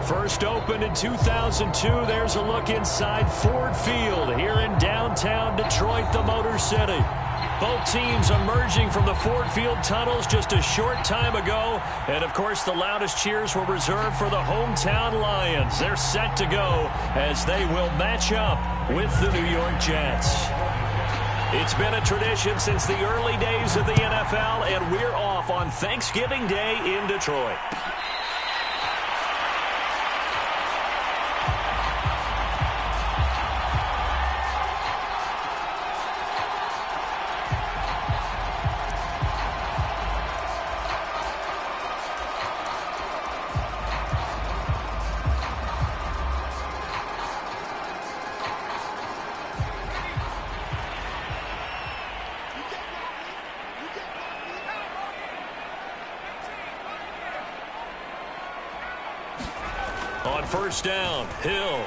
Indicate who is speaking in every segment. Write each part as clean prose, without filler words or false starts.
Speaker 1: First opened in 2002, there's a look inside Ford Field here in downtown Detroit, the Motor City. Both teams emerging from the Ford Field tunnels just a short time ago. And, of course, the loudest cheers were reserved for the hometown Lions. They're set to go as they will match up with the New York Jets. It's been a tradition since the early days of the NFL, and we're off on Thanksgiving Day in Detroit. On first down, Hill.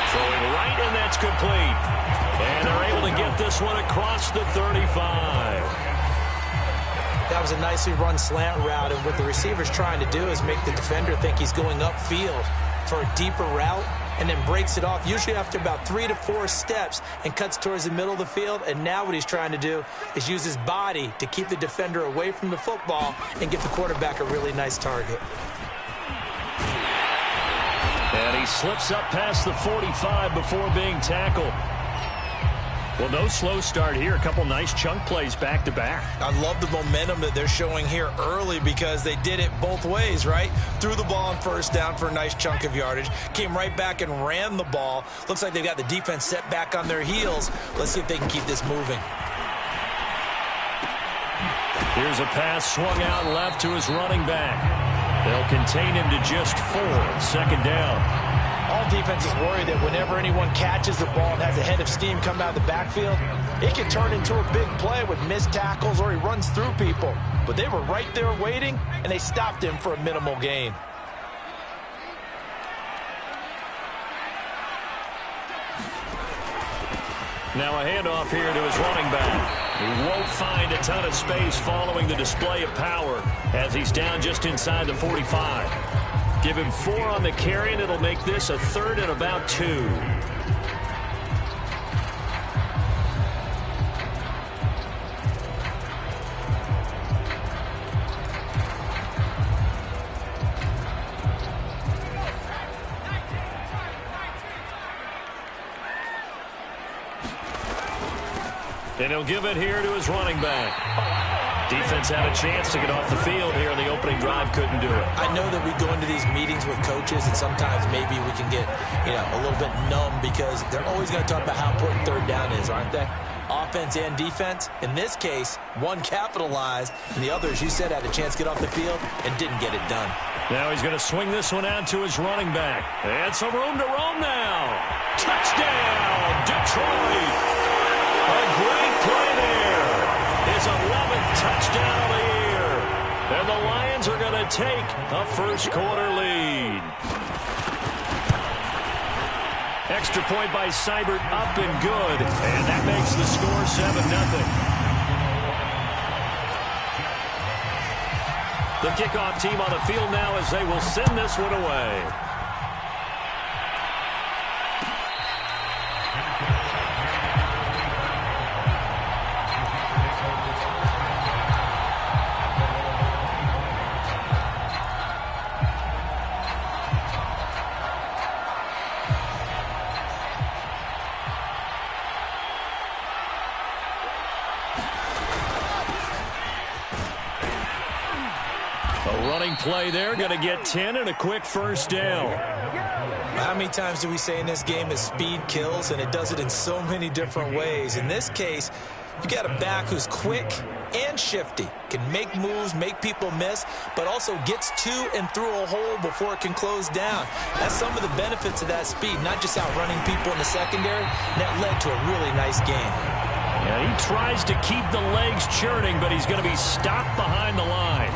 Speaker 1: Throwing right, and that's complete. And they're able to get this one across the 35.
Speaker 2: That was a nicely run slant route, and what the receiver's trying to do is make the defender think he's going upfield for a deeper route, and then breaks it off, usually after about 3 to 4 steps, and cuts towards the middle of the field. And now what he's trying to do is use his body to keep the defender away from the football and give the quarterback a really nice target.
Speaker 1: And he slips up past the 45 before being tackled. Well, no slow start here. A couple nice chunk plays back-to-back.
Speaker 3: I love the momentum that they're showing here early because they did it both ways, right? Threw the ball on first down for a nice chunk of yardage. Came right back and ran the ball. Looks like they've got the defense set back on their heels. Let's see if they can keep this moving.
Speaker 1: Here's a pass swung out left to his running back. They'll contain him to just 4. Second down.
Speaker 2: All defenses worry that whenever anyone catches the ball and has a head of steam come out of the backfield, it can turn into a big play with missed tackles or he runs through people. But they were right there waiting, and they stopped him for a minimal gain.
Speaker 1: Now a handoff here to his running back. He won't find a ton of space following the display of power as he's down just inside the 45. Give him 4 on the carry, and it'll make this a 3rd and about 2. And he'll give it here to his running back. Defense had a chance to get off the field here in the opening drive, couldn't do it.
Speaker 2: I know that we go into these meetings with coaches, and sometimes maybe we can get, a little bit numb because they're always going to talk about how important third down is, aren't they? Offense and defense. In this case, one capitalized, and the other, as you said, had a chance to get off the field and didn't get it done.
Speaker 1: Now he's going to swing this one out to his running back. And some room to roam now. Touchdown, Detroit. A great play there. His 11th touchdown of the year. And the Lions are going to take a first-quarter lead. Extra point by Seibert, up and good. And that makes the score 7-0. The kickoff team on the field now as they will send this one away. Play there, going to get 10 and a quick first down.
Speaker 2: How many times do we say in this game that speed kills, and it does it in so many different ways? In this case, you got a back who's quick and shifty, can make moves, make people miss, but also gets to and through a hole before it can close down. That's some of the benefits of that speed, not just outrunning people in the secondary. That led to a really nice game.
Speaker 1: Yeah, he tries to keep the legs churning, but he's going to be stopped behind the line.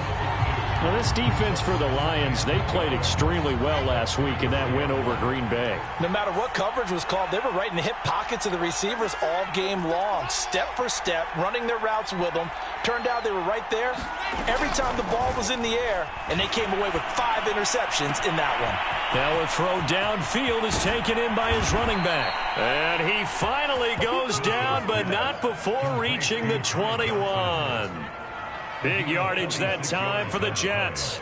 Speaker 1: Well, this defense for the Lions, they played extremely well last week in that win over Green Bay.
Speaker 2: No matter what coverage was called, they were right in the hip pockets of the receivers all game long, step for step, running their routes with them. Turned out they were right there every time the ball was in the air, and they came away with 5 interceptions in that one.
Speaker 1: Now a throw downfield is taken in by his running back. And he finally goes down, but not before reaching the 21. Big yardage that time for the Jets.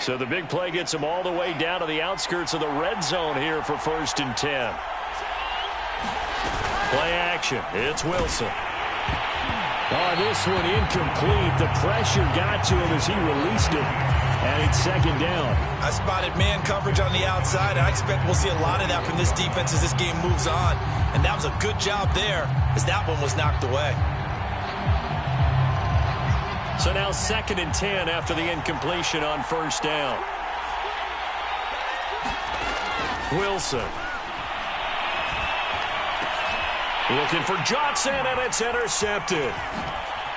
Speaker 1: So the big play gets him all the way down to the outskirts of the red zone here for 1st and 10. Play action. It's Wilson. Oh, this one incomplete. The pressure got to him as he released it. And it's 2nd down.
Speaker 2: I spotted man coverage on the outside. I expect we'll see a lot of that from this defense as this game moves on. And that was a good job there as that one was knocked away.
Speaker 1: So now 2nd and 10 after the incompletion on 1st down. Wilson. Looking for Johnson, and it's intercepted.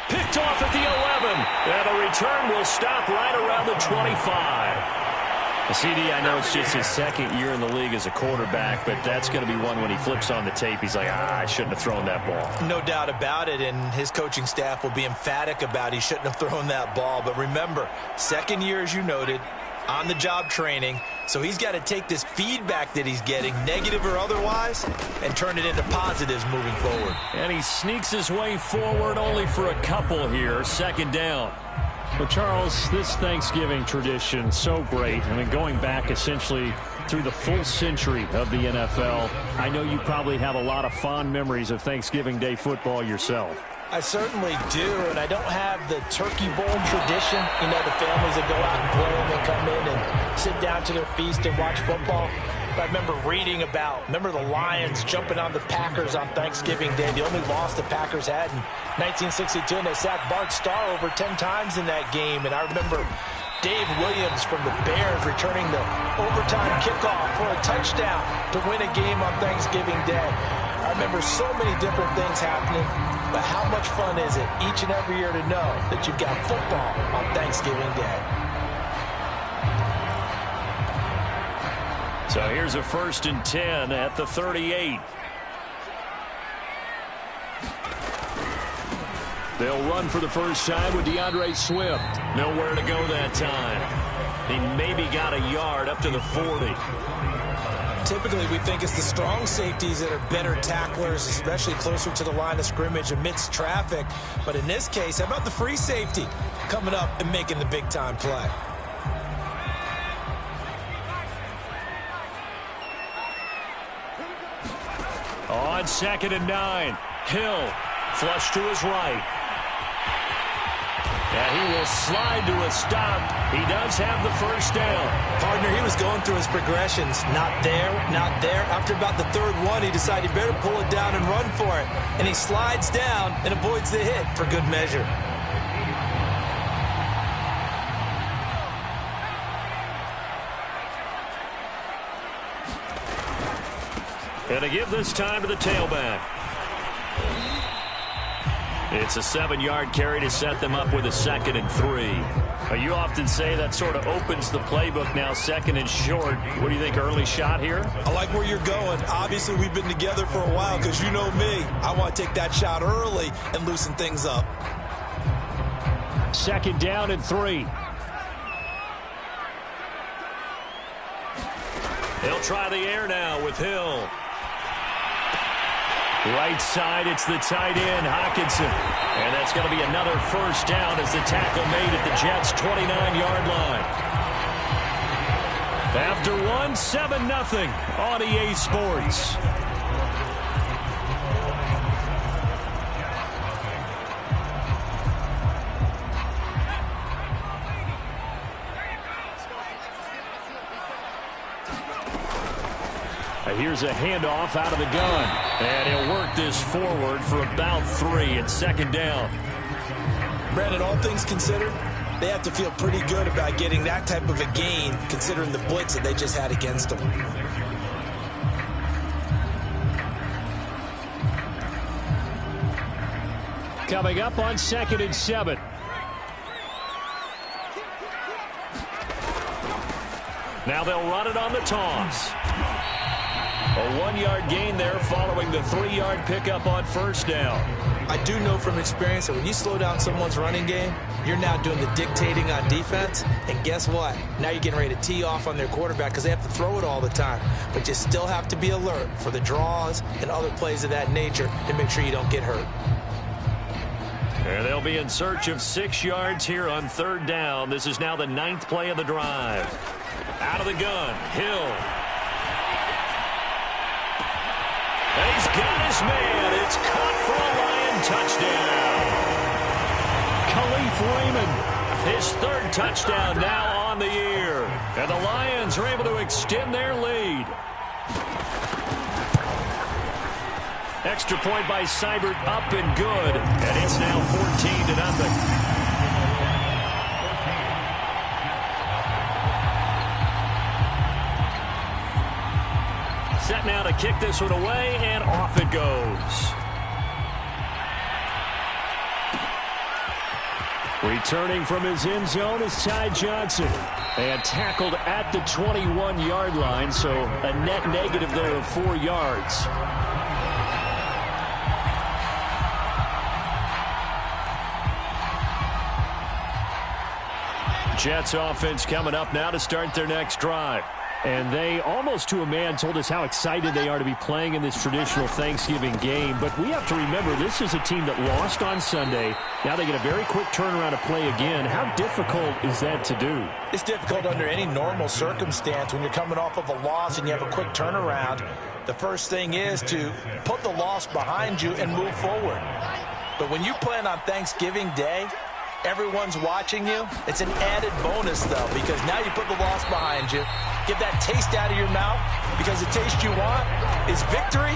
Speaker 1: Picked off at the 11. And the return will stop right around the 25. CD, I know it's just his 2nd year in the league as a quarterback, but that's going to be one when he flips on the tape, he's like, I shouldn't have thrown that ball.
Speaker 2: No doubt about it, and his coaching staff will be emphatic about he shouldn't have thrown that ball. But remember, 2nd year, as you noted, on-the-job training, so he's got to take this feedback that he's getting, negative or otherwise, and turn it into positives moving forward.
Speaker 1: And he sneaks his way forward only for a couple here, 2nd down. But, Charles, this Thanksgiving tradition, so great. I mean, going back essentially through the full century of the NFL, I know you probably have a lot of fond memories of Thanksgiving Day football yourself.
Speaker 2: I certainly do, and I don't have the turkey bowl tradition. You know, the families that go out and play and they come in and sit down to their feast and watch football. But I remember reading about, the Lions jumping on the Packers on Thanksgiving Day. The only loss the Packers had in 1962, and they sacked Bart Starr over 10 times in that game. And I remember Dave Williams from the Bears returning the overtime kickoff for a touchdown to win a game on Thanksgiving Day. I remember so many different things happening, but how much fun is it each and every year to know that you've got football on Thanksgiving Day?
Speaker 1: So here's a 1st and 10 at the 38. They'll run for the first time with DeAndre Swift. Nowhere to go that time. He maybe got a yard up to the 40.
Speaker 2: Typically, we think it's the strong safeties that are better tacklers, especially closer to the line of scrimmage amidst traffic. But in this case, how about the free safety coming up and making the big-time play?
Speaker 1: On 2nd and 9, Hill flush to his right. And he will slide to a stop. He does have the first down.
Speaker 2: Partner, he was going through his progressions. Not there, not there. After about the 3rd one, he decided he better pull it down and run for it. And he slides down and avoids the hit for good measure.
Speaker 1: And to give this time to the tailback. It's a 7-yard carry to set them up with a 2nd and 3. You often say that sort of opens the playbook now, 2nd and short. What do you think, early shot here?
Speaker 2: I like where you're going. Obviously, we've been together for a while because you know me. I want to take that shot early and loosen things up.
Speaker 1: 2nd down and 3. They'll try the air now with Hill. Right side, it's the tight end, Hockenson. And that's going to be another first down as the tackle made at the Jets' 29-yard line. After one, 7-0 on EA Sports. Here's a handoff out of the gun. And he'll work this forward for about 3. It's 2nd down.
Speaker 2: Brandon, all things considered, they have to feel pretty good about getting that type of a gain, considering the blitz that they just had against them.
Speaker 1: Coming up on 2nd and 7. Now they'll run it on the toss. A 1-yard gain there following the 3-yard pickup on first down.
Speaker 2: I do know from experience that when you slow down someone's running game, you're now doing the dictating on defense. And guess what? Now you're getting ready to tee off on their quarterback because they have to throw it all the time. But you still have to be alert for the draws and other plays of that nature to make sure you don't get hurt.
Speaker 1: And they'll be in search of 6 yards here on 3rd down. This is now the 9th play of the drive. Out of the gun, Hill. And he's got his man. It's caught for a Lion touchdown. Khalif Raymond, his 3rd touchdown now on the year. And the Lions are able to extend their lead. Extra point by Seibert, up and good. And it's now 14-0. Set now to kick this one away, and off it goes. Returning from his end zone is Ty Johnson. And tackled at the 21-yard line, so a net negative there of 4 yards. Jets offense coming up now to start their next drive. And they, almost to a man, told us how excited they are to be playing in this traditional Thanksgiving game. But we have to remember, this is a team that lost on Sunday. Now they get a very quick turnaround to play again. How difficult is that to do?
Speaker 2: It's difficult under any normal circumstance when you're coming off of a loss and you have a quick turnaround. The first thing is to put the loss behind you and move forward. But when you plan on Thanksgiving Day, everyone's watching you. It's an added bonus, though, because now you put the loss behind you. Get that taste out of your mouth, because the taste you want is victory,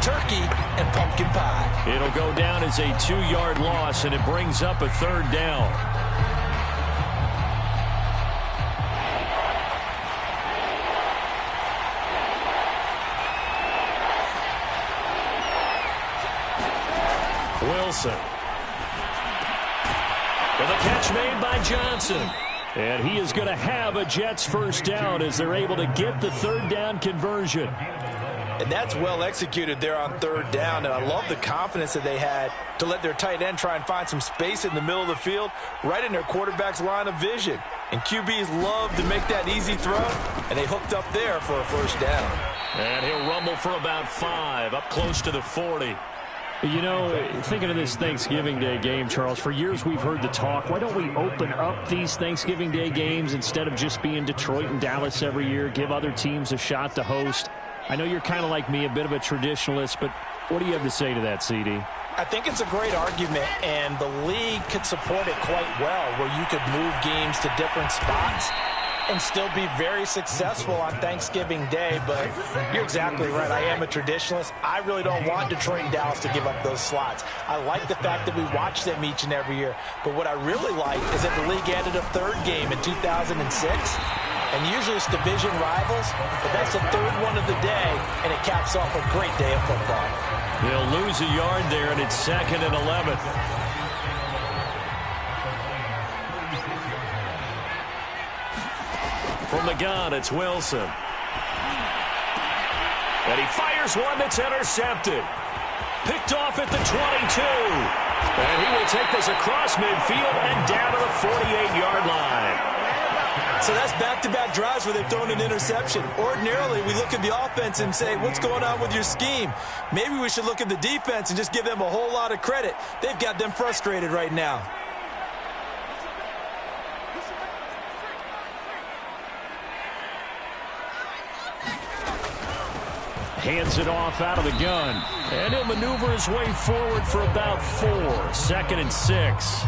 Speaker 2: turkey, and pumpkin pie.
Speaker 1: It'll go down as a 2-yard loss, and it brings up a 3rd down. Wilson. With a catch made by Johnson. And he is going to have a Jets 1st down as they're able to get the 3rd down conversion.
Speaker 2: And that's well executed there on 3rd down. And I love the confidence that they had to let their tight end try and find some space in the middle of the field, right in their quarterback's line of vision. And QBs love to make that easy throw, and they hooked up there for a 1st down.
Speaker 1: And he'll rumble for about 5, up close to the 40. You know, thinking of this Thanksgiving Day game, Charles, for years we've heard the talk, why don't we open up these Thanksgiving Day games instead of just being Detroit and Dallas every year, give other teams a shot to host? I know you're kind of like me, a bit of a traditionalist, but what do you have to say to that, CD?
Speaker 2: I think it's a great argument, and the league could support it quite well, where you could move games to different spots and still be very successful on Thanksgiving Day. But you're exactly right. I am a traditionalist. I really don't want Detroit and Dallas to give up those slots. I like the fact that we watch them each and every year. But what I really like is that the league added a 3rd game in 2006. And usually it's division rivals, but that's the 3rd one of the day, and it caps off a great day of football.
Speaker 1: They'll lose a yard there, and it's 2nd and 11. From the gun, it's Wilson. And he fires one that's intercepted. Picked off at the 22. And he will take this across midfield and down to the 48-yard line.
Speaker 2: So that's back-to-back drives where they've thrown an interception. Ordinarily, we look at the offense and say, what's going on with your scheme? Maybe we should look at the defense and just give them a whole lot of credit. They've got them frustrated right now.
Speaker 1: Hands it off out of the gun. And he'll maneuver his way forward for about 4. 2nd and 6.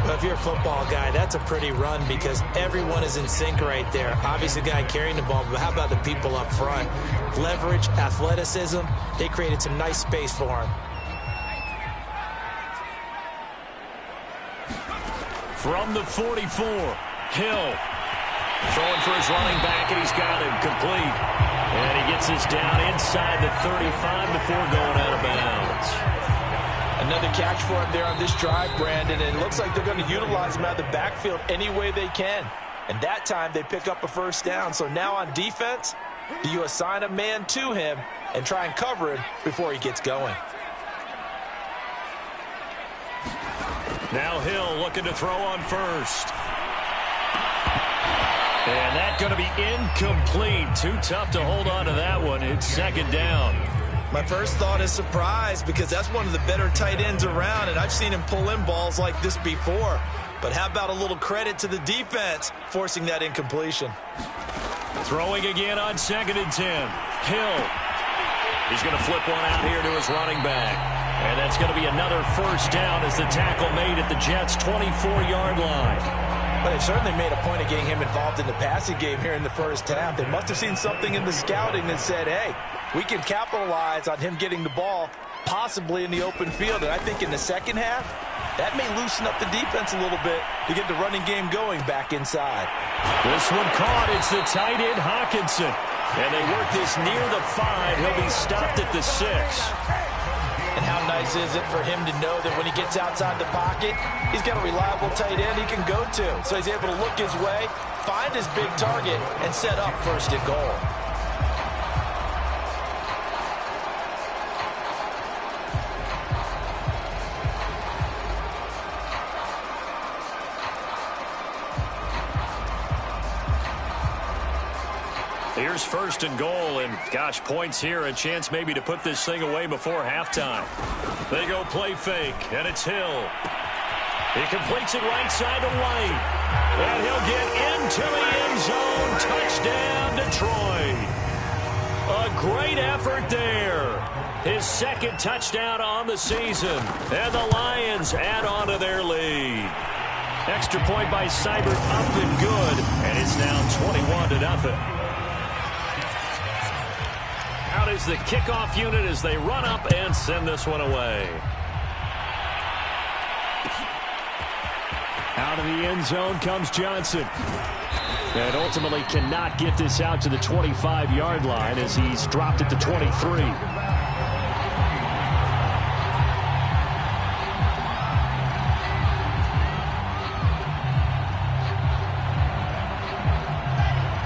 Speaker 2: Well, if you're a football guy, that's a pretty run because everyone is in sync right there. Obviously, the guy carrying the ball, but how about the people up front? Leverage, athleticism, they created some nice space for him.
Speaker 1: From the 44, Hill. Throwing for his running back, and he's got him complete. And he gets this down inside the 35 before going out of bounds.
Speaker 2: A Another catch for him there on this drive, Brandon, and it looks like they're going to utilize him out of the backfield any way they can. And that time they pick up a first down. So now on defense, do you assign a man to him and try and cover him before he gets going?
Speaker 1: Now Hill looking to throw on first. And that's going to be incomplete. Too tough to hold on to that one. It's second down.
Speaker 2: My first thought is surprise, because that's one of the better tight ends around, and I've seen him pull in balls like this before. But how about a little credit to the defense forcing that incompletion?
Speaker 1: Throwing again on 2nd and 10. Hill. He's going to flip one out here to his running back. And that's going to be another first down as the tackle made at the Jets' 24-yard line.
Speaker 2: But they've certainly made a point of getting him involved in the passing game here in the first half. They must have seen something in the scouting that said, hey, we can capitalize on him getting the ball possibly in the open field. And I think in the second half, that may loosen up the defense a little bit to get the running game going back inside.
Speaker 1: This one caught. It's the tight end, Hawkinson. And they work this near the 5. He'll be stopped at the 6.
Speaker 2: And how nice is it for him to know that when he gets outside the pocket, he's got a reliable tight end he can go to. So he's able to look his way, find his big target, and set up first and goal.
Speaker 1: Here's first and goal, and gosh, points here, a chance maybe to put this thing away before halftime. They go play fake, and it's Hill. He completes it right side to White, and he'll get into the end zone. Touchdown, Detroit. A great effort there. His second touchdown on the season, and the Lions add on to their lead. Extra point by Seibert up and good, and it's now 21-0. Out is the kickoff unit as they run up and send this one away. Out of the end zone comes Johnson. And ultimately cannot get this out to the 25-yard line as he's dropped at the 23.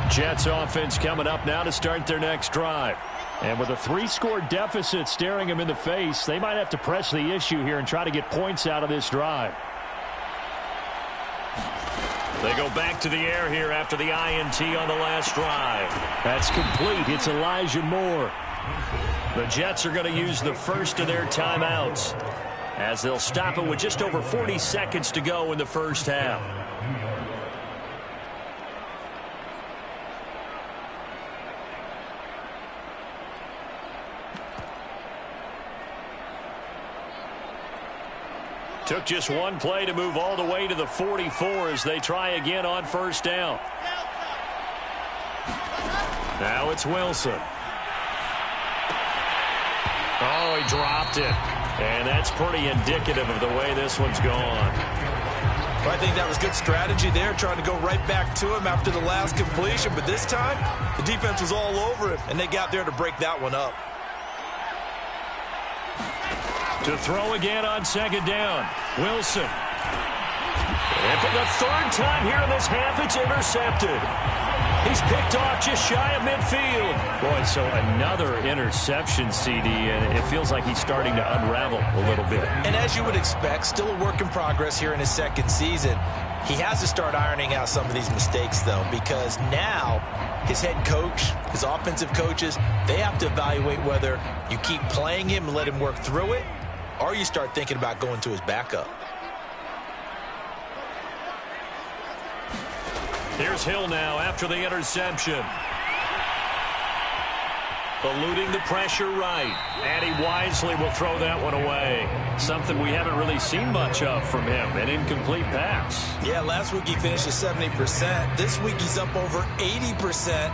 Speaker 1: Jets offense coming up now to start their next drive. And with a 3-score deficit staring them in the face, they might have to press the issue here and try to get points out of this drive. They go back to the air here after the INT on the last drive. That's complete. It's Elijah Moore. The Jets are going to use the first of their timeouts as they'll stop it with just over 40 seconds to go in the first half. Took just one play to move all the way to the 44 as they try again on first down. Now it's Wilson. Oh, he dropped it. And that's pretty indicative of the way this one's gone.
Speaker 2: Well, I think that was good strategy there, trying to go right back to him after the last completion. But this time, the defense was all over him, and they got there to break that one up.
Speaker 1: To throw again on second down, Wilson. And for the third time here in this half, it's intercepted. He's picked off just shy of midfield. Boy, so another interception, CD, and it feels like he's starting to unravel a little bit.
Speaker 2: And as you would expect, still a work in progress here in his second season. He has to start ironing out some of these mistakes, though, because now his head coach, his offensive coaches, they have to evaluate whether you keep playing him and let him work through it, or you start thinking about going to his backup.
Speaker 1: Here's Hill now after the interception. Eluding the pressure right. And he wisely will throw that one away. Something we haven't really seen much of from him. An incomplete pass.
Speaker 2: Yeah, last week he finished at 70%. This week he's up over 80%.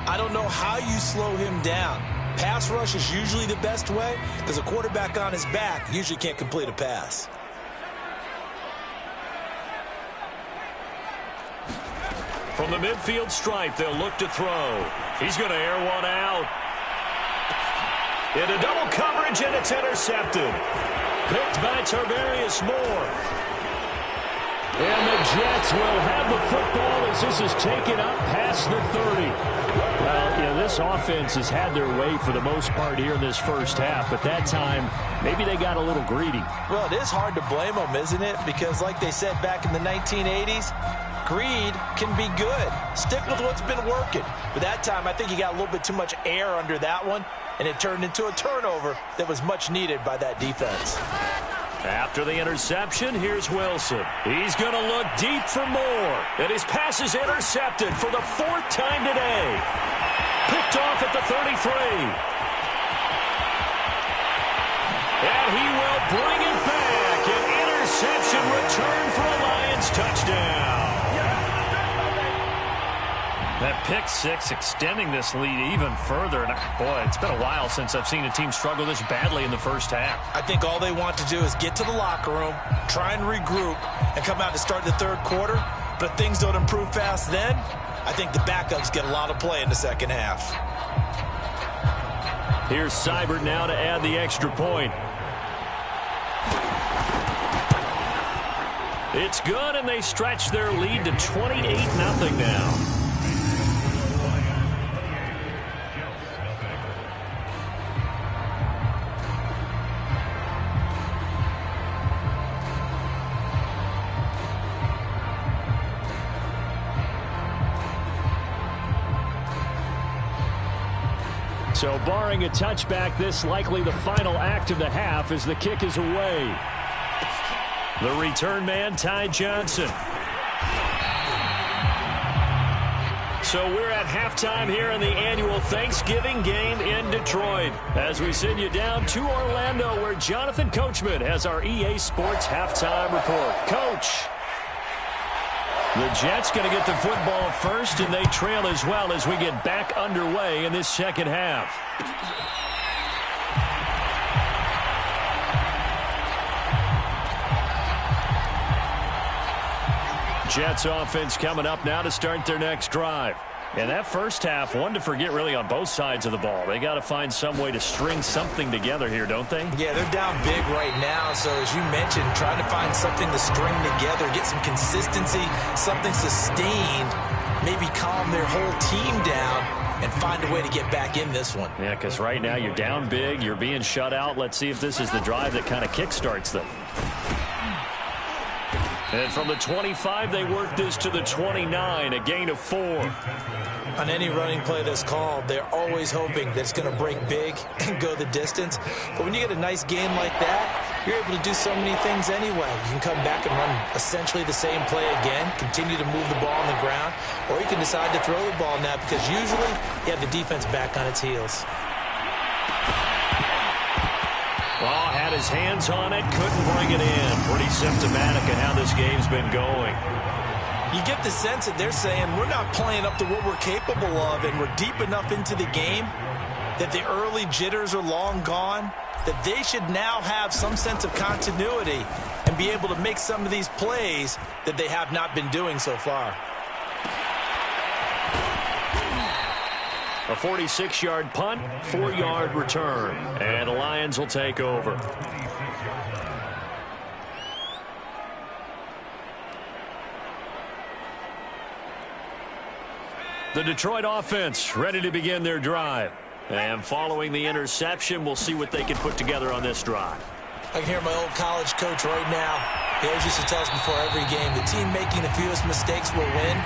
Speaker 2: I don't know how you slow him down. Pass rush is usually the best way because a quarterback on his back usually can't complete a pass.
Speaker 1: From the midfield stripe, they'll look to throw. He's going to air one out. Into double coverage, and it's intercepted. Picked by Tarvarius Moore. And the Jets will have the football as this is taken up past the 30. Well, this offense has had their way for the most part here in this first half, but that time, maybe they got a little greedy.
Speaker 2: Well, it is hard to blame them, isn't it? Because like they said back in the 1980s, greed can be good. Stick with what's been working. But that time, I think you got a little bit too much air under that one, and it turned into a turnover that was much needed by that defense.
Speaker 1: After the interception, here's Wilson. He's going to look deep for more. And his pass is intercepted for the 4th time today. Picked off at the 33. And he will bring it back. An interception return for a Lions touchdown. That pick six extending this lead even further. And boy, it's been a while since I've seen a team struggle this badly in the first half.
Speaker 2: I think all they want to do is get to the locker room, try and regroup, and come out to start the third quarter. But if things don't improve fast then, I think the backups get a lot of play in the second half.
Speaker 1: Here's Seibert now to add the extra point. It's good, and they stretch their lead to 28-0 now. So barring a touchback, this likely the final act of the half as the kick is away. The return man, Ty Johnson. So we're at halftime here in the annual Thanksgiving game in Detroit. As we send you down to Orlando, where Jonathan Coachman has our EA Sports halftime report. Coach. The Jets going to get the football first, and they trail as well as we get back underway in this second half. Jets offense coming up now to start their next drive. And that first half, one to forget really on both sides of the ball. They got to find some way to string something together here, don't they?
Speaker 2: Yeah, they're down big right now. So as you mentioned, trying to find something to string together, get some consistency, something sustained, maybe calm their whole team down and find a way to get back in this one.
Speaker 1: Yeah, because right now you're down big, you're being shut out. Let's see if this is the drive that kind of kickstarts them. And from the 25, they work this to the 29, a gain of 4.
Speaker 2: On any running play that's called, they're always hoping that it's going to break big and go the distance. But when you get a nice gain like that, you're able to do so many things anyway. You can come back and run essentially the same play again, continue to move the ball on the ground, or you can decide to throw the ball now because usually you have the defense back on its heels.
Speaker 1: Well, had his hands on it, couldn't bring it in. Pretty symptomatic of how this game's been going.
Speaker 2: You get the sense that they're saying we're not playing up to what we're capable of, and we're deep enough into the game that the early jitters are long gone, that they should now have some sense of continuity and be able to make some of these plays that they have not been doing so far.
Speaker 1: A 46-yard punt, 4-yard return. And the Lions will take over. The Detroit offense ready to begin their drive. And following the interception, we'll see what they can put together on this drive.
Speaker 2: I can hear my old college coach right now. He always used to tell us before every game, the team making the fewest mistakes will win.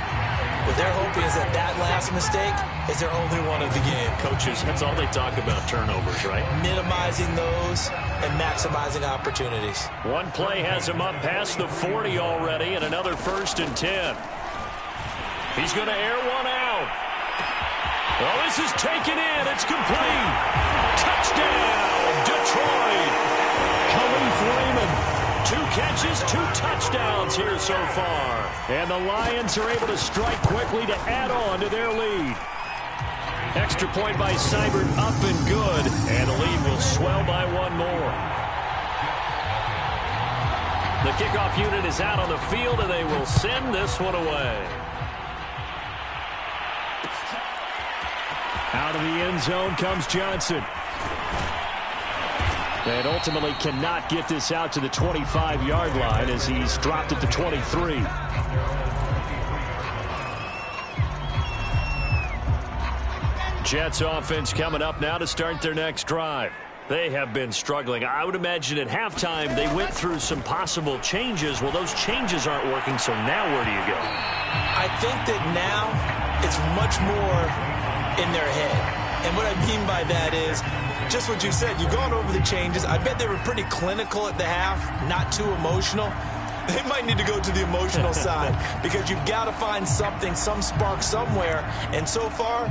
Speaker 2: What they're hoping is that that last mistake is their only one of the game.
Speaker 1: Coaches, that's all they talk about, turnovers, right?
Speaker 2: Minimizing those and maximizing opportunities.
Speaker 1: One play has him up past the 40 already, and another 1st and 10. He's going to air one out. Well, this is taken in. It's complete. Touchdown, Detroit. Khalif Raymond. 2 catches, 2 touchdowns here so far. And the Lions are able to strike quickly to add on to their lead. Extra point by Seibert up and good. And the lead will swell by 1 more. The kickoff unit is out on the field, and they will send this one away. Out of the end zone comes Johnson. And ultimately cannot get this out to the 25-yard line as he's dropped at the 23. Jets offense coming up now to start their next drive. They have been struggling. I would imagine at halftime they went through some possible changes. Well, those changes aren't working, so now where do you go?
Speaker 2: I think that now it's much more in their head. And what I mean by that is just what you said. You've gone over the changes. I bet they were pretty clinical at the half, not too emotional. They might need to go to the emotional side because you've got to find something, some spark somewhere. And so far,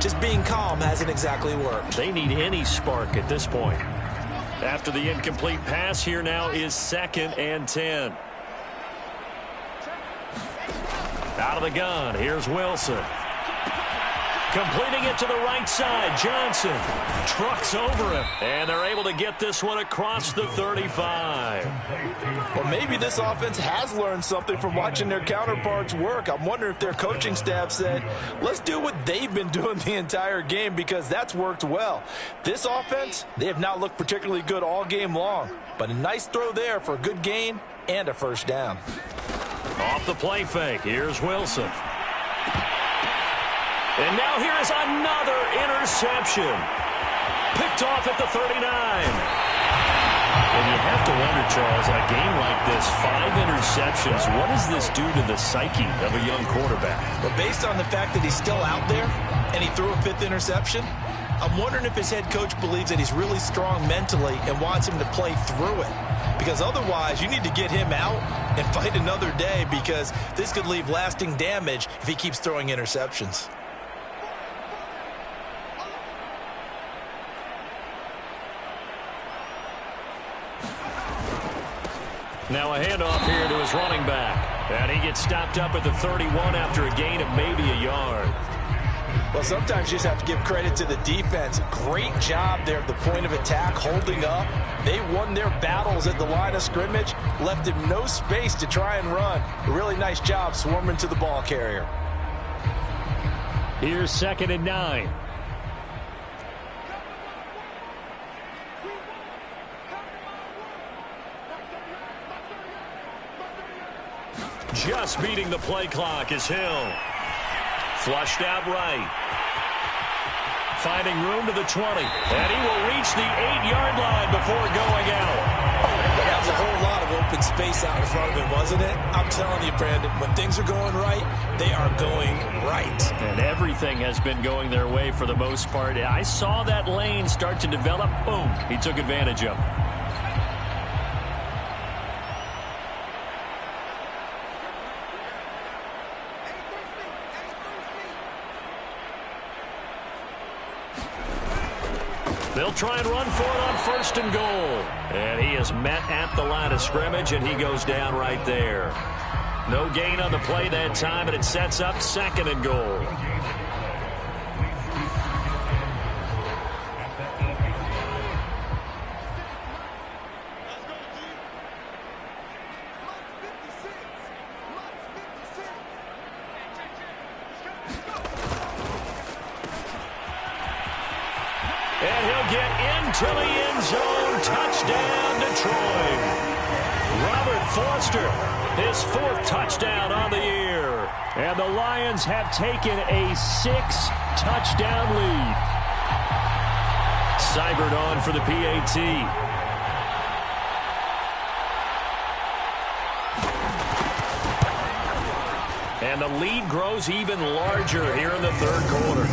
Speaker 2: just being calm hasn't exactly worked.
Speaker 1: They need any spark at this point. After the incomplete pass, here now is 2nd and 10. Out of the gun, here's Wilson. Completing it to the right side, Johnson trucks over him, and they're able to get this one across the 35.
Speaker 3: Well, maybe this offense has learned something from watching their counterparts work. I'm wondering if their coaching staff said, let's do what they've been doing the entire game because that's worked well. This offense, they have not looked particularly good all game long, but a nice throw there for a good gain and a first down.
Speaker 1: Off the play fake, here's Wilson. And now here is another interception. Picked off at the 39. And you have to wonder, Charles, in a game like this, 5 interceptions, what does this do to the psyche of a young quarterback?
Speaker 2: But based on the fact that he's still out there and he threw a 5th interception, I'm wondering if his head coach believes that he's really strong mentally and wants him to play through it. Because otherwise, you need to get him out and fight another day because this could leave lasting damage if he keeps throwing interceptions.
Speaker 1: Now a handoff here to his running back. And he gets stopped up at the 31 after a gain of maybe a yard.
Speaker 2: Well, sometimes you just have to give credit to the defense. Great job there at the point of attack, holding up. They won their battles at the line of scrimmage, left him no space to try and run. A really nice job swarming to the ball carrier.
Speaker 1: Here's 2nd and 9. Just beating the play clock is Hill. Flushed out right. Finding room to the 20. And he will reach the 8-yard line before going out.
Speaker 2: That was a whole lot of open space out in front of him, wasn't it? I'm telling you, Brandon, when things are going right, they are going right.
Speaker 1: And everything has been going their way for the most part. I saw that lane start to develop. Boom. He took advantage of it. They'll try and run for it on 1st and goal. And he is met at the line of scrimmage, and he goes down right there. No gain on the play that time, and it sets up 2nd and goal. And he'll get into the end zone. Touchdown, Detroit. Robert Foster, his 4th touchdown on the year. And the Lions have taken a 6-touchdown lead. Seibert on for the PAT. And the lead grows even larger here in the 3rd quarter.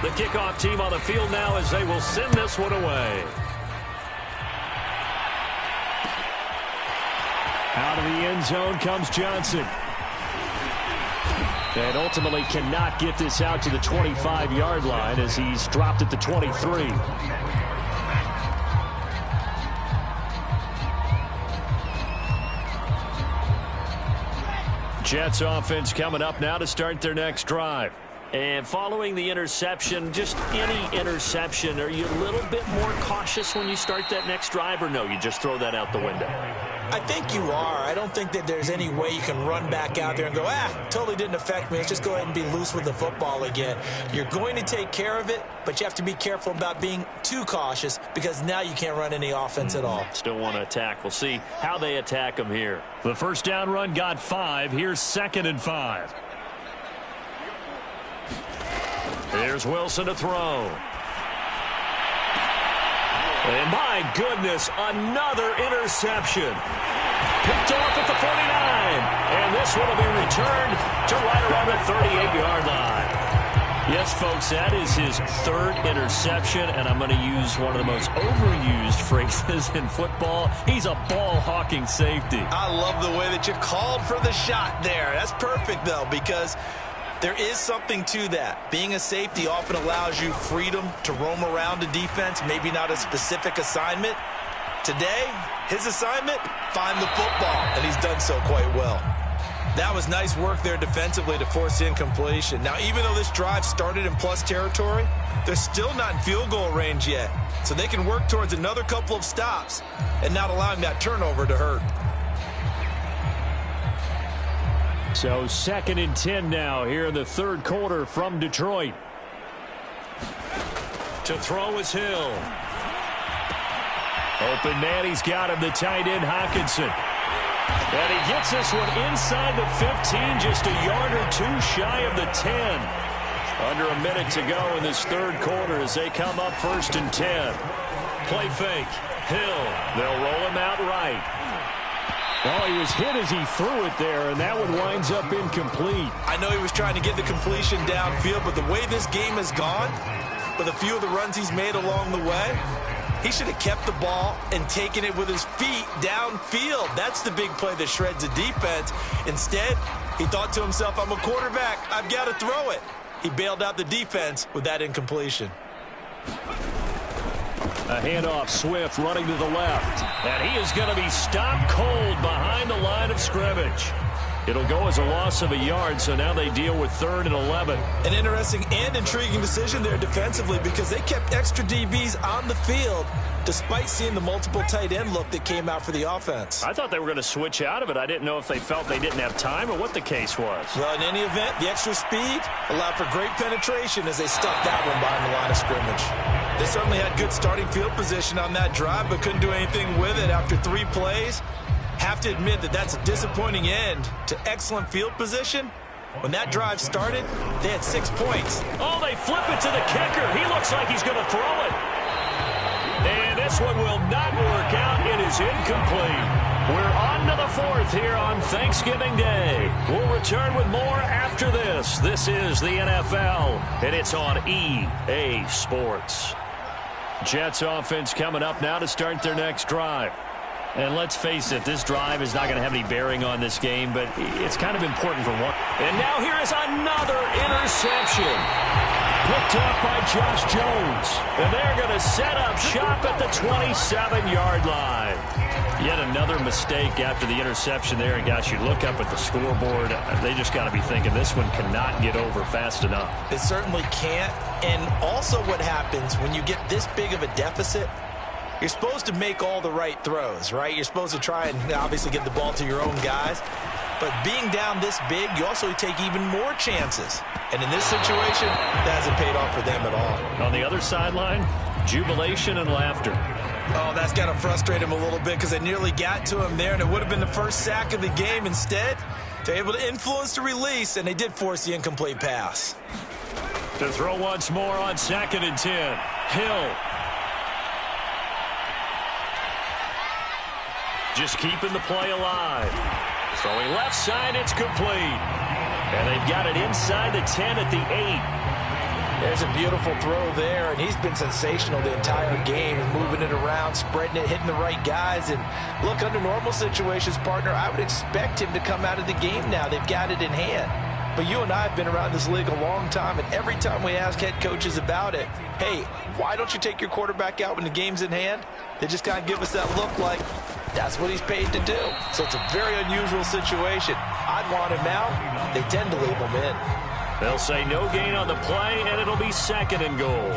Speaker 1: The kickoff team on the field now as they will send this one away. Out of the end zone comes Johnson. And ultimately cannot get this out to the 25-yard line as he's dropped at the 23. Jets offense coming up now to start their next drive. And following the interception, just any interception, are you a little bit more cautious when you start that next drive, or no, you just throw that out the window?
Speaker 2: I think you are. I don't think that there's any way you can run back out there and go, totally didn't affect me. Let's just go ahead and be loose with the football again. You're going to take care of it, but you have to be careful about being too cautious because now you can't run any offense at all.
Speaker 1: Still want to attack. We'll see how they attack them here. The first down run got 5. Here's 2nd and 5. Here's Wilson to throw. And my goodness, another interception. Picked off at the 49. And this one will be returned to right around the 38-yard line. Yes, folks, that is his 3rd interception, and I'm going to use one of the most overused phrases in football. He's a ball-hawking safety.
Speaker 2: I love the way that you called for the shot there. That's perfect, though, because there is something to that. Being a safety often allows you freedom to roam around a defense, maybe not a specific assignment. Today, his assignment, find the football, and he's done so quite well. That was nice work there defensively to force incompletion. Now, even though this drive started in plus territory, they're still not in field goal range yet. So they can work towards another couple of stops and not allowing that turnover to hurt.
Speaker 1: So 2nd and 10 now here in the 3rd quarter from Detroit. To throw is Hill. Open man, he's got him, the tight end Hockenson. And he gets this one inside the 15, just a yard or 2 shy of the 10. Under a minute to go in this 3rd quarter as they come up 1st and 10. Play fake. Hill. They'll roll him out right. Well, he was hit as he threw it there, and that one winds up incomplete.
Speaker 2: I know he was trying to get the completion downfield, but the way this game has gone, with a few of the runs he's made along the way, he should have kept the ball and taken it with his feet downfield. That's the big play that shreds a defense. Instead, he thought to himself, I'm a quarterback, I've got to throw it. He bailed out the defense with that incompletion.
Speaker 1: A handoff, Swift running to the left. And he is going to be stopped cold behind the line of scrimmage. It'll go as a loss of a yard, so now they deal with 3rd and 11.
Speaker 2: An interesting and intriguing decision there defensively because they kept extra DBs on the field despite seeing the multiple tight end look that came out for the offense.
Speaker 1: I thought they were going to switch out of it. I didn't know if they felt they didn't have time or what the case was.
Speaker 2: Well, in any event, the extra speed allowed for great penetration as they stuck that one behind the line of scrimmage. They certainly had good starting field position on that drive, but couldn't do anything with it after 3 plays. Have to admit that that's a disappointing end to excellent field position. When that drive started, they had 6 points.
Speaker 1: Oh, they flip it to the kicker. He looks like he's going to throw it. And this one will not work out. It is incomplete. We're on to the 4th here on Thanksgiving Day. We'll return with more after this. This is the NFL, and it's on EA Sports. Jets offense coming up now to start their next drive. And let's face it, this drive is not going to have any bearing on this game, but it's kind of important for one. And now here is another interception. Picked off by Josh Jones. And they're going to set up shop at the 27-yard line. Yet another mistake after the interception there. And, gosh, you look up at the scoreboard, they just got to be thinking this one cannot get over fast enough.
Speaker 2: It certainly can't. And also what happens when you get this big of a deficit, you're supposed to make all the right throws, right? You're supposed to try and obviously get the ball to your own guys. But being down this big, you also take even more chances. And in this situation, that hasn't paid off for them at all.
Speaker 1: On the other sideline, jubilation and laughter.
Speaker 2: Oh, that's got to frustrate him a little bit because they nearly got to him there, and it would have been the first sack of the game. Instead, they're able to influence the release, and they did force the incomplete pass.
Speaker 1: To throw once more on 2nd and 10. Hill. Just keeping the play alive. Throwing left side, it's complete. And they've got it inside the 10 at the 8.
Speaker 2: There's a beautiful throw there, and he's been sensational the entire game, moving it around, spreading it, hitting the right guys. And look, under normal situations, partner, I would expect him to come out of the game now. They've got it in hand. But you and I have been around this league a long time, and every time we ask head coaches about it, hey, why don't you take your quarterback out when the game's in hand? They just kind of give us that look like that's what he's paid to do. So it's a very unusual situation. I'd want him out. They tend to leave him in.
Speaker 1: They'll say no gain on the play, and it'll be 2nd and goal.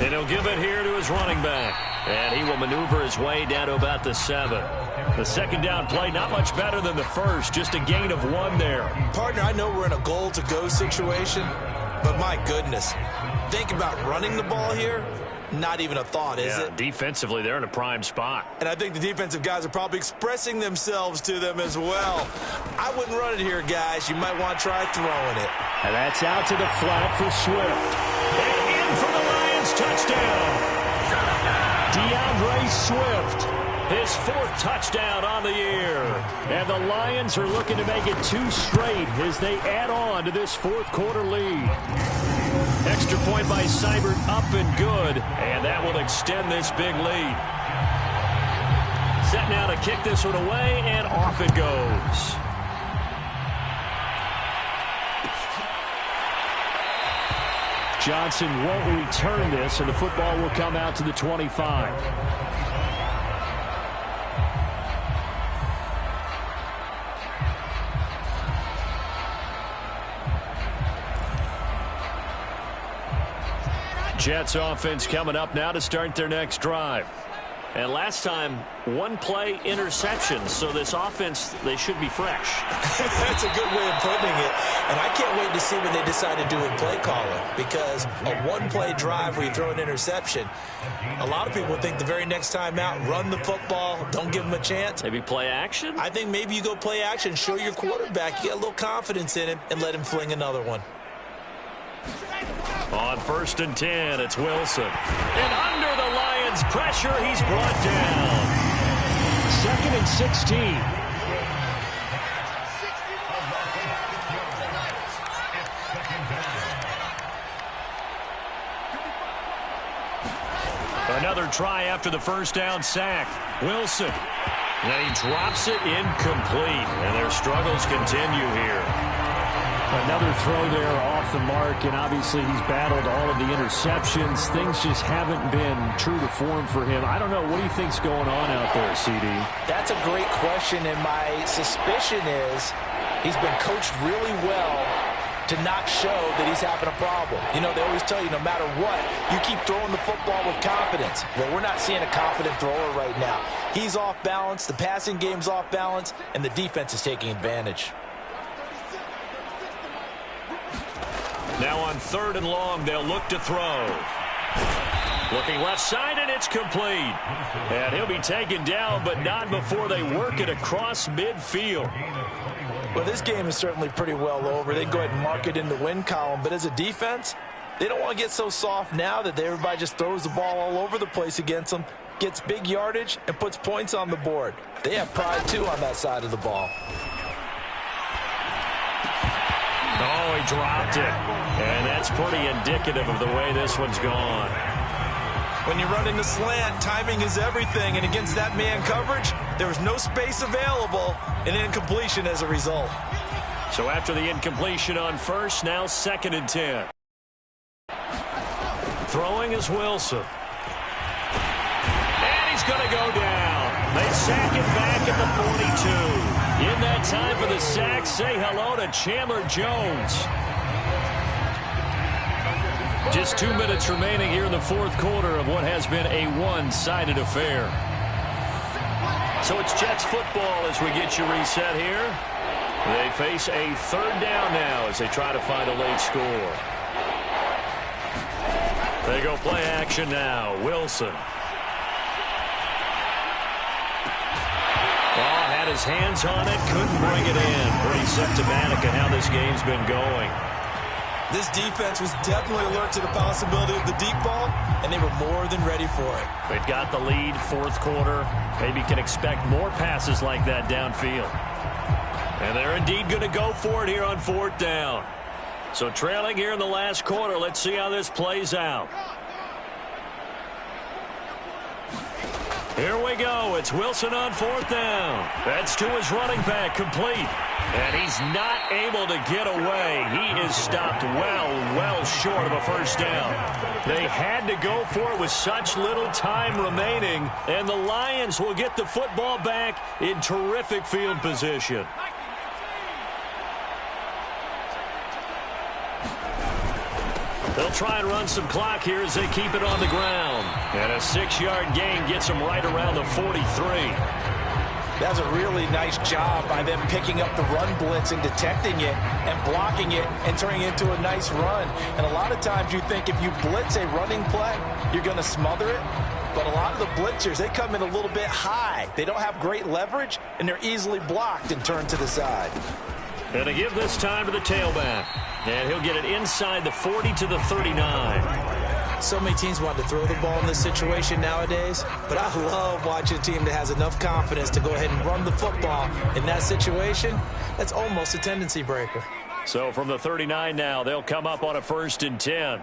Speaker 1: And he'll give it here to his running back. And he will maneuver his way down to about the 7. The second down play, not much better than the first. Just a gain of 1 there.
Speaker 2: Partner, I know we're in a goal-to-go situation, but my goodness. Think about running the ball here. Not even a thought, is it?
Speaker 1: Defensively, they're in a prime spot.
Speaker 2: And I think the defensive guys are probably expressing themselves to them as well. I wouldn't run it here, guys. You might want to try throwing it.
Speaker 1: And that's out to the flat for Swift. And in for the Lions touchdown. DeAndre Swift, his 4th touchdown on the year. And the Lions are looking to make it 2 straight as they add on to this 4th quarter lead. Extra point by Seibert, up and good, and that will extend this big lead. Set now to kick this one away, and off it goes. Johnson won't return this, and the football will come out to the 25. Jets offense coming up now to start their next drive. And last time, 1-play interception. So this offense, they should be fresh.
Speaker 2: That's a good way of putting it. And I can't wait to see what they decide to do with play calling. Because a 1-play drive where you throw an interception, a lot of people think the very next time out, run the football, don't give them a chance.
Speaker 1: Maybe play action?
Speaker 2: I think maybe you go play action, show your quarterback, you get a little confidence in him, and let him fling another one.
Speaker 1: On 1st and 10, it's Wilson. And under the Lions' pressure, he's brought down. 2nd and 16. Another try after the first down sack. Wilson. And he drops it incomplete. And their struggles continue here. Another throw there off the mark, and obviously he's battled all of the interceptions. Things just haven't been true to form for him. I don't know. What do you think's going on out there, CD?
Speaker 2: That's a great question, and my suspicion is he's been coached really well to not show that he's having a problem. You know, they always tell you no matter what, you keep throwing the football with confidence. Well, we're not seeing a confident thrower right now. He's off balance, the passing game's off balance, and the defense is taking advantage.
Speaker 1: Now on 3rd and long, they'll look to throw. Looking left side, and it's complete. And he'll be taken down, but not before they work it across midfield.
Speaker 2: Well, this game is certainly pretty well over. They go ahead and mark it in the win column. But as a defense, they don't want to get so soft now that everybody just throws the ball all over the place against them, gets big yardage, and puts points on the board. They have pride, too, on that side of the ball.
Speaker 1: Oh, he dropped it. And that's pretty indicative of the way this one's gone.
Speaker 2: When you run into slant, timing is everything. And against that man coverage, there was no space available, and incompletion as a result.
Speaker 1: So after the incompletion on 1st, now 2nd and 10. Throwing is Wilson. And he's going to go down. They sack him back at the 42. In that time for the sack, say hello to Chandler Jones. Just 2 minutes remaining here in the 4th quarter of what has been a one-sided affair. So it's Jets football as we get you reset here. They face a 3rd down now as they try to find a late score. They go play action now. Wilson. Had his hands on it, couldn't bring it in. Pretty symptomatic of how this game's been going.
Speaker 2: This defense was definitely alert to the possibility of the deep ball, and they were more than ready for it.
Speaker 1: They've got the lead, 4th quarter. Maybe can expect more passes like that downfield. And they're indeed going to go for it here on 4th down. So trailing here in the last quarter, let's see how this plays out. Here we go. It's Wilson on 4th down. That's to his running back, complete. And he's not able to get away. He is stopped well short of a 1st down. They had to go for it with such little time remaining. And the Lions will get the football back in terrific field position. They'll They'll try and run some clock here as they keep it on the ground. And a 6-yard gain gets them right around the 43.
Speaker 2: That's a really nice job by them picking up the run blitz and detecting it and blocking it and turning it into a nice run. And a lot of times you think if you blitz a running play, you're going to smother it. But a lot of the blitzers, they come in a little bit high. They don't have great leverage, and they're easily blocked and turned to the side.
Speaker 1: And they give this time to the tailback. And he'll get it inside the 40 to the 39.
Speaker 2: So many teams want to throw the ball in this situation nowadays, but I love watching a team that has enough confidence to go ahead and run the football in that situation. That's almost a tendency breaker.
Speaker 1: So from the 39 now, they'll come up on a 1st and 10.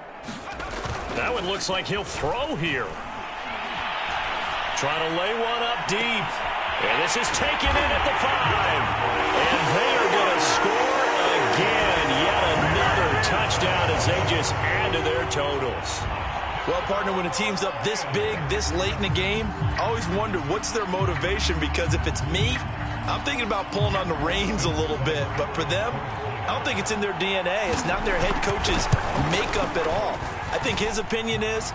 Speaker 1: That one looks like he'll throw here. Trying to lay one up deep. And this is taken in at the 5. And they are going to score again. Yet another touchdown as they just add to their totals.
Speaker 3: Well, partner, when a team's up this big, this late in the game, I always wonder what's their motivation, because if it's me, I'm thinking about pulling on the reins a little bit. But for them, I don't think it's in their DNA. It's not their head coach's makeup at all. I think his opinion is,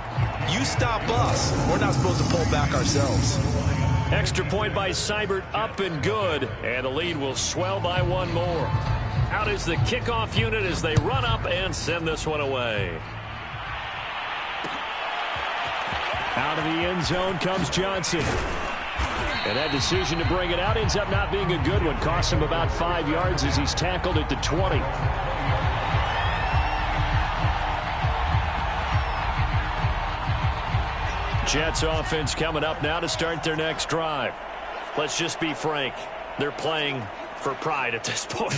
Speaker 3: you stop us. We're not supposed to pull back ourselves.
Speaker 1: Extra point by Seibert, up and good. And the lead will swell by one more. Out is the kickoff unit as they run up and send this one away. Out of the end zone comes Johnson. And that decision to bring it out ends up not being a good one. Costs him about 5 yards as he's tackled at the 20. Jets offense coming up now to start their next drive. Let's just be frank. They're playing for pride at this point.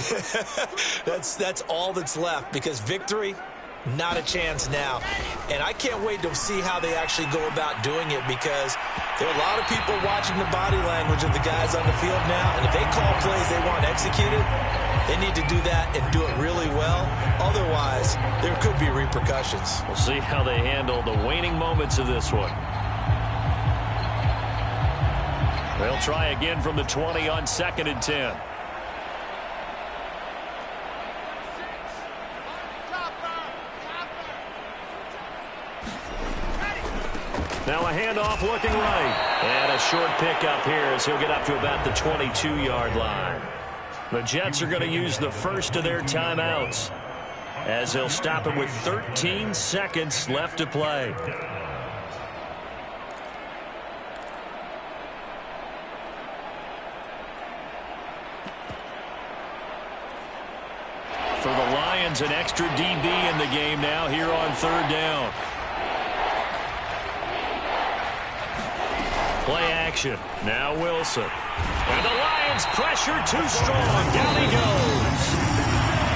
Speaker 2: That's all that's left, because victory, not a chance now. And I can't wait to see how they actually go about doing it, because there are a lot of people watching the body language of the guys on the field now. And if they call plays they want executed, they need to do that and do it really well. Otherwise, there could be repercussions.
Speaker 1: We'll see how they handle the waning moments of this one. They'll try again from the 20 on 2nd and 10. Now a handoff looking right. And a short pickup here as he'll get up to about the 22-yard line. The Jets are going to use the first of their timeouts as they'll stop him with 13 seconds left to play. For the Lions, an extra DB in the game now here on 3rd down. Play action. Now Wilson. And the Lions pressure too strong. Down he goes.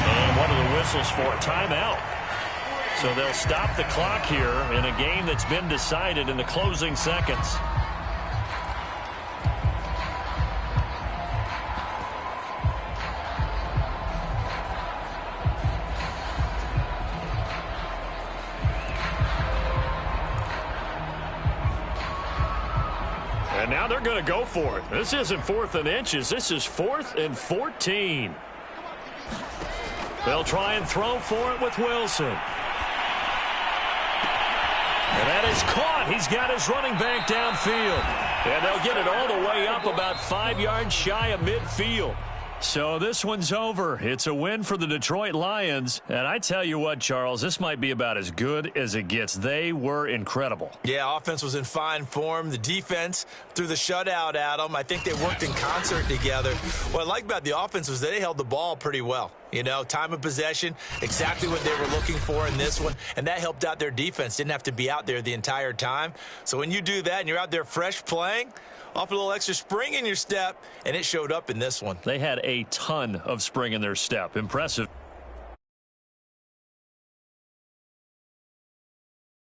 Speaker 1: And what are the whistles for? Timeout. So they'll stop the clock here in a game that's been decided in the closing seconds. And now they're going to go for it. This isn't 4th and inches. This is 4th and 14. They'll try and throw for it with Wilson. And that is caught. He's got his running back downfield. And they'll get it all the way up about 5 yards shy of midfield. So this one's over. It's a win for the Detroit Lions. And I tell you what, Charles, this might be about as good as it gets. They were incredible.
Speaker 2: Yeah, offense was in fine form. The defense threw the shutout at them. I think they worked in concert together. What I like about the offense was they held the ball pretty well. You know, time of possession, exactly what they were looking for in this one. And that helped out their defense. Didn't have to be out there the entire time. So when you do that and you're out there fresh playing, off a little extra spring in your step, and it showed up in this one.
Speaker 1: They had a ton of spring in their step. Impressive.